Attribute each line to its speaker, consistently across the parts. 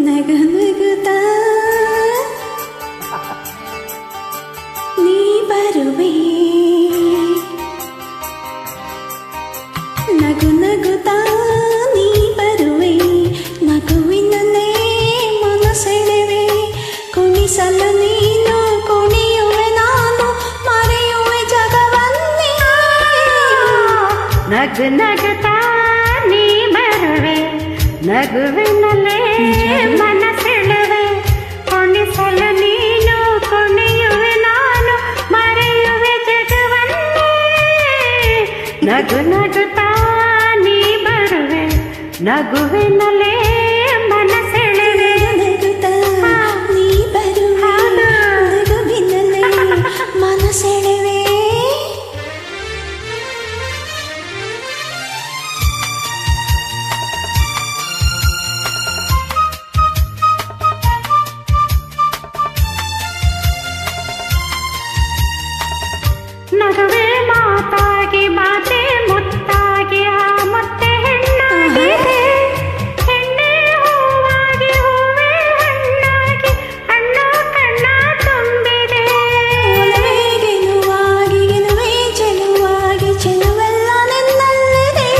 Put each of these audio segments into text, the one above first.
Speaker 1: ನಗು ನಗುತ್ತಾ ನೀ ಬರುವೆ ನಗು ನಗುತ್ತಾ ನೀ ಬರುವೆ ನಗುವಿನಲ್ಲೇ ಮನಸೆಳೆವೆ ಕುಣಿಸಲು ನೀನು ಕುಣಿಯುವೆ ನಾನು ಮರೆಯುವೆ ಜಗವನ್ನೇ
Speaker 2: ನಗು ನಗುತ್ತಾ ನೀ ಬರುವೆ ನಗುವಿನಲ್ಲೇ ಮನಸೆಳೆವೆ ಕುಣಿಸಲು ನೀನು ಕುಣಿಯುವೆ ನಾನು ಮರೆಯುವೆ ಜಗವನ್ನೇ ನಗು ನಗುತ್ತಾ ನೀ ಬರುವೆ ನಗುವಿನಲ್ಲೇ ಮನಸೆಳೆವೆ
Speaker 1: ನಗುತ್ತಾ ನೀ ಬರುವೆ ನಗುವಿನಲ್ಲೇ ಮನಸೆಳೆವೆ
Speaker 2: ನಗುವೆ ಮಾತಾಗಿ ಮಾತೆ ಮುತ್ತಾಗಿ ಆ ಮತ್ತೆ ಹೆಣ್ಣಾಗಿದೆ ಹೆಣ್ಣೆ ಹೂವಾಗಿ ಹೂವೇ ಹಣ್ಣಾಗಿ ಹಣ್ಣು ಕಣ್ಣ ತುಂಬಿದೆ
Speaker 1: ಒಲವೇ ಗೆಲುವಾಗಿ ಗೆಲುವೇ ಚೆಲುವಾಗಿ ಚೆಲುವೆಲ್ಲ ನಿನ್ನಲ್ಲಿದೆ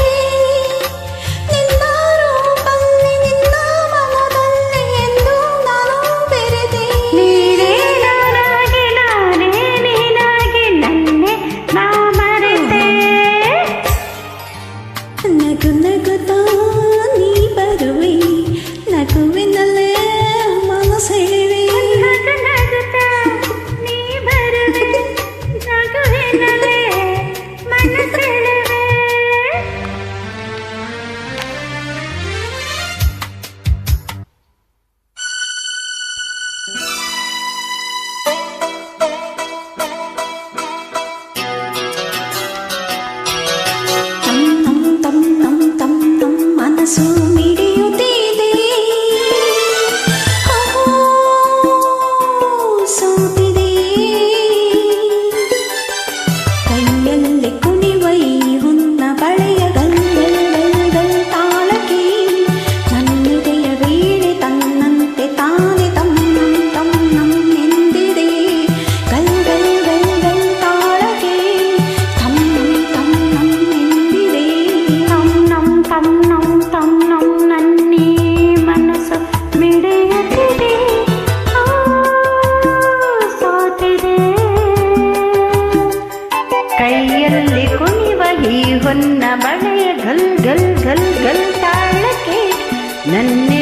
Speaker 1: ನಿನ್ನ ರೂಪಲ್ಲಿ ನಿನ್ನ ಮನದಲ್ಲಿ ಎಂದು ನಾನು ಬೆರೆತೆ
Speaker 2: ನೀನೇ ನಾನಾಗಿ ನಾನೇ ನೀನಾಗಿ ನನ್ನೆ ನಾ ಮರೆತೆ
Speaker 1: ನಗು ನಗುತ್ತಾ ನೀ ಬರುವೆ ನಗುವಿನಲ್ಲೇ ಮನಸೆಳೆವೆ
Speaker 2: ನಗು ನಗುತ್ತಾ ನೀ ಬರುವೆ ನಗುವಿನಲ್ಲೇ ಮನಸೆಳೆವೆ
Speaker 1: ತಂ ಮನಸ್ಸು ಮಿಡಿಯುತ್ತಿದೆ ಸೋತಿದೆ ಕೈಯಲ್ಲಿ ಕುಣಿವ ಈ ಹುನ್ನ ಬಳೆಯ ಗಲ್ ತಾಳಕ್ಕೆ ನನ್ನಿದೆಯ ವೀಣೆ ತನ್ನಂತೆ ತಾನೆ ತಮ್ಮಂ ಎಂದಿದೆ ಗಲ್ ತಾಳಕ್ಕೆ ತಮ್ಮಂ ಎಂದಿದೆ
Speaker 2: ತಂ ನನ್ನಿ ಮನಸ್ಸು ಮಿಡಿಯುತ್ತಿದೆ ಸೋತಿದೆ ಕೈಯಲ್ಲಿ ಕುಣಿವ ಈ ಹೊನ್ನ ಬಳೆಯ ಗಲ್ ತಾಳಕ್ಕೆ ನನ್ನೆ